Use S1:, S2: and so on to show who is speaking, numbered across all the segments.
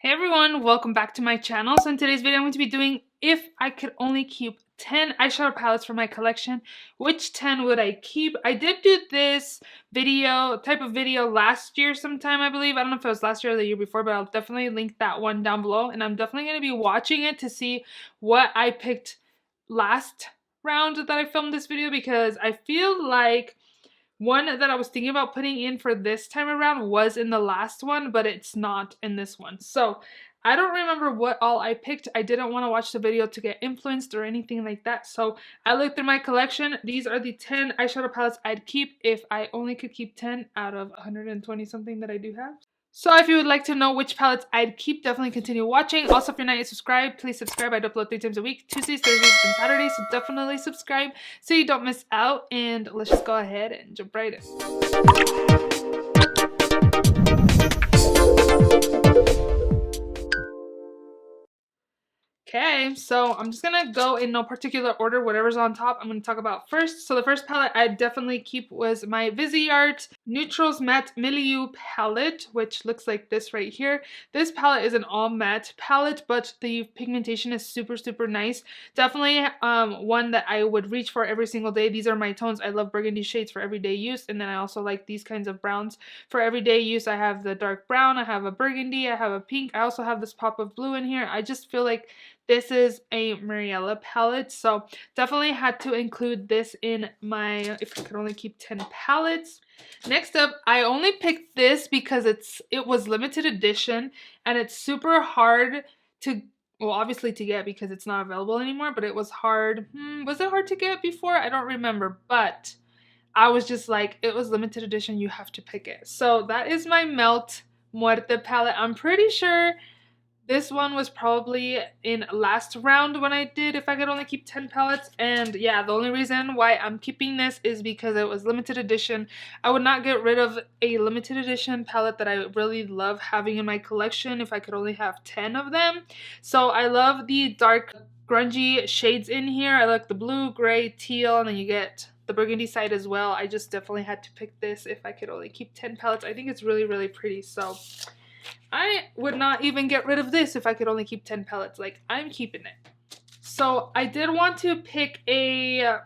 S1: Hey everyone, welcome back to my channel. So in today's video I'm going to be doing if I could only keep 10 eyeshadow palettes for my collection, which 10 would I keep? I did do this type of video last year sometime, I believe. I don't know if it was last year or the year before, but I'll definitely link that one down below. And I'm definitely going to be watching it to see what I picked last round that I filmed this video, because I feel like one that I was thinking about putting in for this time around was in the last one, but it's not in this one. So I don't remember what all I picked. I didn't want to watch the video to get influenced or anything like that. So I looked through my collection. These are the 10 eyeshadow palettes I'd keep if I only could keep 10 out of 120 something that I do have. So if you would like to know which palettes I'd keep, definitely continue watching. Also, if you're not yet subscribed, please subscribe. I upload 3 times a week, Tuesdays, Thursdays, and Saturdays, so definitely subscribe so you don't miss out. And let's just go ahead and jump right in. Okay, so I'm just gonna go in no particular order, whatever's on top I'm gonna talk about first. So the first palette I'd definitely keep was my Viseart Neutrals Matte Milleu palette, which looks like this right here. This palette is an all matte palette, but the pigmentation is super nice. Definitely one that I would reach for every single day. These are my tones. I love burgundy shades for everyday use, and then I also like these kinds of browns for everyday use. I have the dark brown, I have a burgundy, I have a pink, I also have this pop of blue in here. I just feel like this is a Mariella palette, so definitely had to include this in my if I could only keep 10 palettes. Next up, I only picked this because it was limited edition and it's super hard to, well, obviously to get because it's not available anymore, but it was hard. Was it hard to get before? I don't remember, but I was just like, it was limited edition, you have to pick it. So that is my Melt Muerte palette. I'm pretty sure this one was probably in last round when I did if I could only keep 10 palettes. And yeah, the only reason why I'm keeping this is because it was limited edition. I would not get rid of a limited edition palette that I really love having in my collection if I could only have 10 of them. So I love the dark grungy shades in here. I like the blue, gray, teal, and then you get the burgundy side as well. I just definitely had to pick this if I could only keep 10 palettes. I think it's really pretty, so I would not even get rid of this if I could only keep 10 palettes. Like, I'm keeping it. So I did want to pick a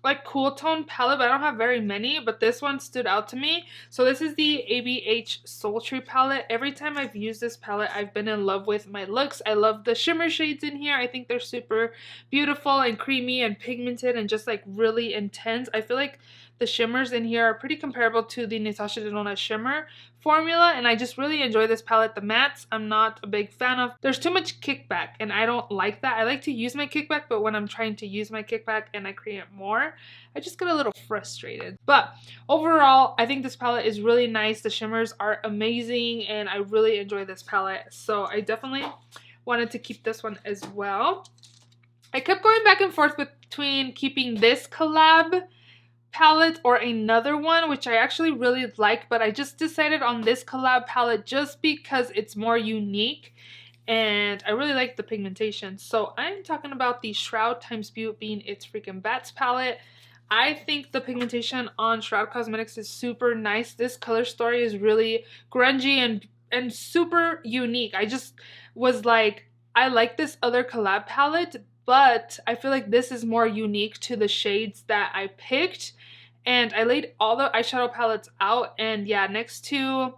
S1: like cool tone palette, but I don't have very many, but this one stood out to me. So this is the ABH Sultry palette. Every time I've used this palette, I've been in love with my looks. I love the shimmer shades in here. I think they're super beautiful and creamy and pigmented and just like really intense. I feel like the shimmers in here are pretty comparable to the Natasha Denona shimmer formula, and I just really enjoy this palette. The mattes I'm not a big fan of. There's too much kickback and I don't like that. I like to use my kickback, but when I'm trying to use my kickback and I create more, I just get a little frustrated. But overall, I think this palette is really nice. The shimmers are amazing and I really enjoy this palette. So I definitely wanted to keep this one as well. I kept going back and forth between keeping this collab palette or another one, which I actually really like, but I just decided on this collab palette just because it's more unique and I really like the pigmentation. So I'm talking about the Shroud times Being It's Freakin Bats palette. I think the pigmentation on Shroud Cosmetics is super nice. This color story is really grungy and super unique. I just was like, I like this other collab palette, but I feel like this is more unique to the shades that I picked. And I laid all the eyeshadow palettes out, and yeah, next to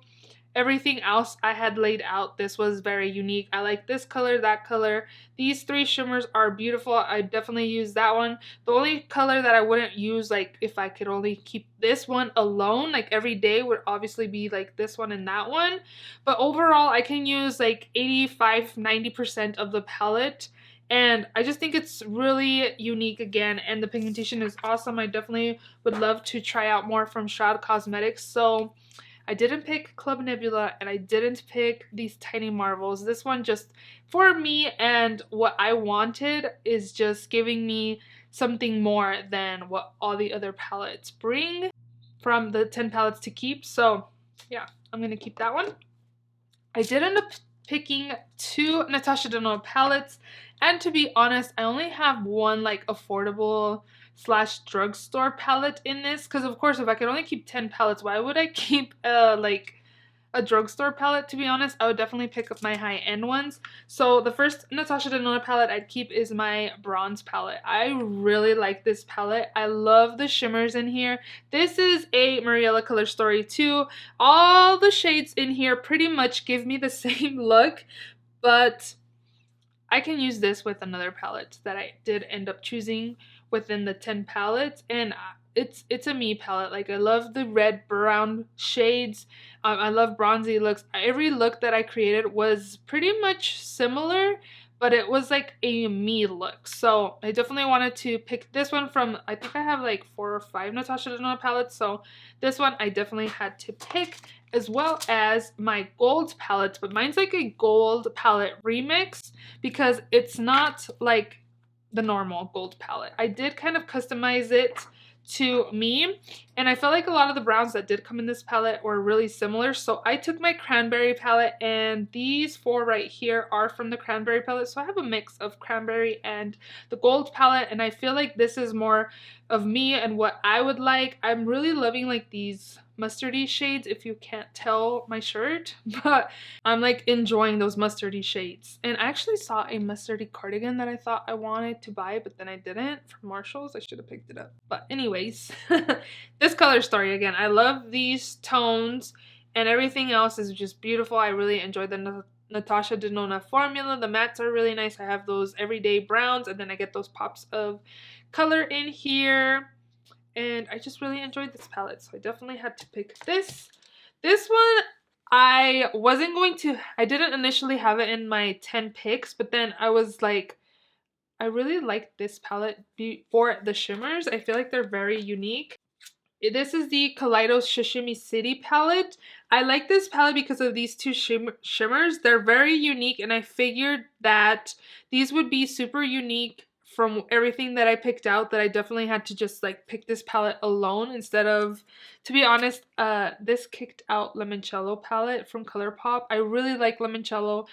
S1: everything else I had laid out, this was very unique. I like this color, that color. These 3 shimmers are beautiful. I definitely use that one. The only color that I wouldn't use, like if I could only keep this one alone, like every day, would obviously be like this one and that one. But overall, I can use like 85–90% of the palette. And I just think it's really unique again, and the pigmentation is awesome. I definitely would love to try out more from Shroud Cosmetics. So I didn't pick Club Nebula and I didn't pick these Tiny Marvels. This one just, for me and what I wanted, is just giving me something more than what all the other palettes bring from the 10 palettes to keep. So yeah, I'm going to keep that one. I did end up picking 2 Natasha Denona palettes, and to be honest, I only have one like affordable / drugstore palette in this, because of course if I could only keep 10 palettes, why would I keep like a drugstore palette, to be honest. I would definitely pick up my high-end ones. So the first Natasha Denona palette I'd keep is my bronze palette. I really like this palette. I love the shimmers in here. This is a Mariela Color Story 2. All the shades in here pretty much give me the same look, but I can use this with another palette that I did end up choosing within the 10 palettes, and it's a me palette. Like, I love the red brown shades. I love bronzy looks. Every look that I created was pretty much similar, but it was like a me look. So I definitely wanted to pick this one from, I think I have like 4 or 5 Natasha Denona palettes, so this one I definitely had to pick, as well as my gold palette. But mine's like a gold palette remix because it's not like the normal gold palette. I did kind of customize it to me, and I felt like a lot of the browns that did come in this palette were really similar, so I took my cranberry palette, and these 4 right here are from the cranberry palette. So I have a mix of cranberry and the gold palette, and I feel like this is more of me and what I would like. I'm really loving like these mustardy shades, if you can't tell my shirt, but I'm like enjoying those mustardy shades. And I actually saw a mustardy cardigan that I thought I wanted to buy, but then I didn't, from Marshalls. I should have picked it up. But anyways, this color story again, I love these tones, and everything else is just beautiful. I really enjoyed the Natasha Denona formula. The mattes are really nice. I have those everyday browns, and then I get those pops of color in here. And I just really enjoyed this palette, so I definitely had to pick this. This one, I didn't initially have it in my 10 picks, but then I was like, I really like this palette for the shimmers. I feel like they're very unique. This is the Kaleidos Sashimi City palette. I like this palette because of these 2 shimmers. They're very unique, and I figured that these would be super unique from everything that I picked out, that I definitely had to just like pick this palette alone instead of, to be honest, this kicked out Limoncello palette from Colourpop. I really like Limoncello,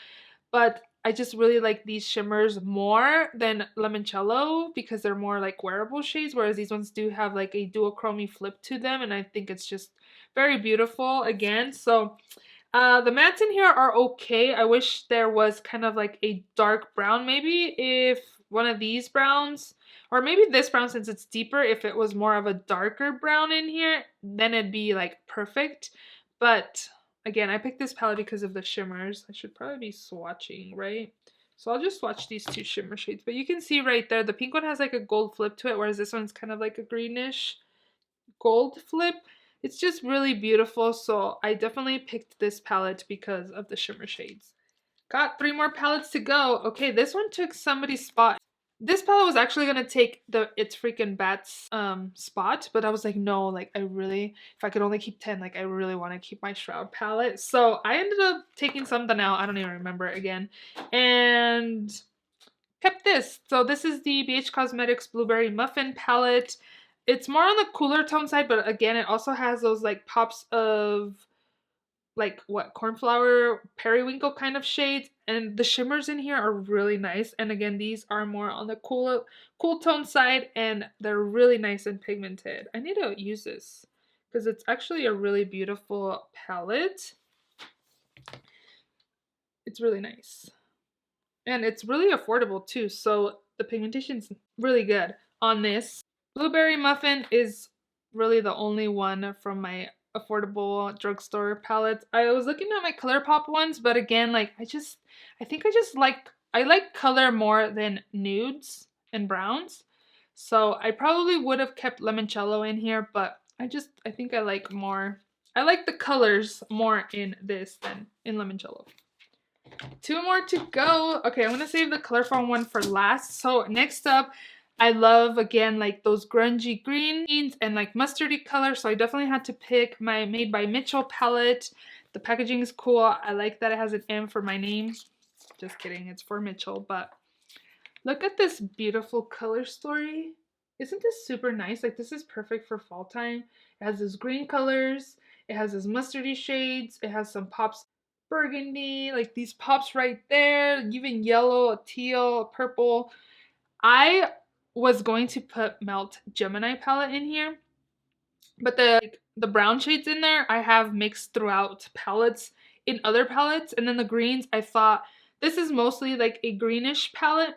S1: but I just really like these shimmers more than Limoncello because they're more like wearable shades, whereas these ones do have like a duochrome flip to them, and I think it's just very beautiful again. So the mattes in here are okay. I wish there was kind of like a dark brown, maybe if one of these browns, or maybe this brown, since it's deeper, if it was more of a darker brown in here, then it'd be like perfect. But again, I picked this palette because of the shimmers. I should probably be swatching, right? So I'll just swatch these 2 shimmer shades. But you can see right there, the pink one has like a gold flip to it, whereas this one's kind of like a greenish gold flip. It's just really beautiful, so I definitely picked this palette because of the shimmer shades. Got 3 more palettes to go. Okay, this one took somebody's spot. This palette was actually gonna take the It's Freakin' Bats spot, but I was like, no, like I really, if I could only keep 10, like I really want to keep my Shroud palette. So I ended up taking something out, I don't even remember again, and kept this. So this is the BH Cosmetics Blueberry Muffin palette. It's more on the cooler tone side, but again, it also has those like pops of like what, cornflower, periwinkle kind of shades, and the shimmers in here are really nice. And again, these are more on the cool tone side, and they're really nice and pigmented. I need to use this because it's actually a really beautiful palette. It's really nice, and it's really affordable too, so the pigmentation's really good on this. Blueberry Muffin is really the only one from my affordable drugstore palettes. I was looking at my Colourpop ones, but again, like I like color more than nudes and browns. So I probably would have kept Limoncello in here, but I think I like the colors more in this than in Limoncello. 2 more to go. Okay, I'm gonna save the Colourpop one for last. So next up, I love, again, like those grungy greens and like mustardy color, so I definitely had to pick my Made by Mitchell palette. The packaging is cool. I like that it has an M for my name. Just kidding, it's for Mitchell, but look at this beautiful color story. Isn't this super nice? Like, this is perfect for fall time. It has those green colors, it has those mustardy shades, it has some pops burgundy, like these pops right there, even yellow, a teal, a purple. I was going to put Melt Gemini palette in here, But the brown shades in there I have mixed throughout palettes in other palettes, and then the greens I thought this is mostly like a greenish palette,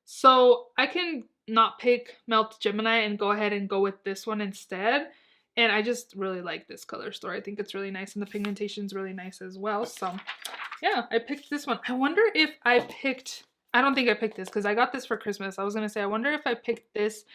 S1: so I can not pick Melt Gemini and go ahead and go with this one instead. And I just really like this color story. I think it's really nice, and the pigmentation is really nice as well. So yeah, I picked this one. I wonder if I picked, I don't think I picked this because I got this for Christmas. I was gonna say I wonder if I picked this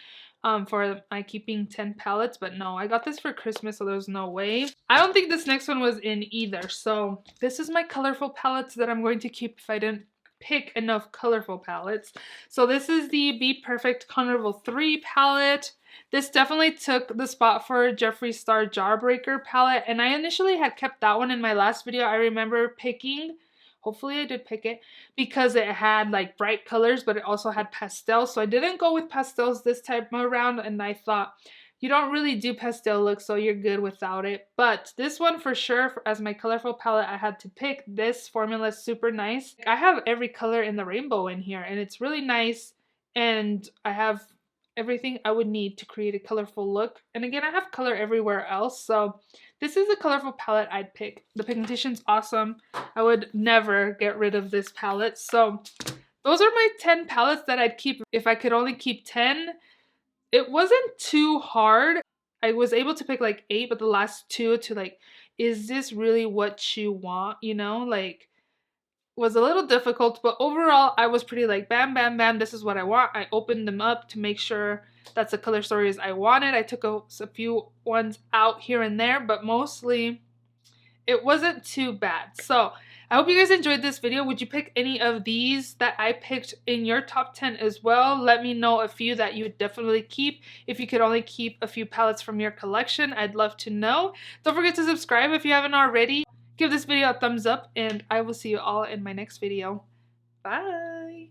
S1: for my keeping 10 palettes, but no, I got this for Christmas, so there's no way. I don't think this next one was in either. So this is my colorful palettes that I'm going to keep if I didn't pick enough colorful palettes. So this is the Be Perfect Carnival III palette. This definitely took the spot for Jeffree Star Jawbreaker palette, and I initially had kept that one in my last video. I remember picking, hopefully I did pick it, because it had like bright colors, but it also had pastels. So I didn't go with pastels this time around, and I thought, you don't really do pastel looks, so you're good without it. But this one for sure, as my colorful palette, I had to pick. This formula is super nice. I have every color in the rainbow in here, and it's really nice. And I have everything I would need to create a colorful look. And again, I have color everywhere else, so this is a colorful palette I'd pick. The pigmentation's awesome. I would never get rid of this palette. So those are my 10 palettes that I'd keep if I could only keep 10. It wasn't too hard. I was able to pick like 8, but the last 2 to like, is this really what you want? You know, like, was a little difficult, but overall I was pretty like bam, bam, bam, this is what I want. I opened them up to make sure that's the color stories I wanted. I took a few ones out here and there, but mostly it wasn't too bad. So I hope you guys enjoyed this video. Would you pick any of these that I picked in your top 10 as well? Let me know a few that you would definitely keep. If you could only keep a few palettes from your collection, I'd love to know. Don't forget to subscribe if you haven't already. Give this video a thumbs up, and I will see you all in my next video. Bye!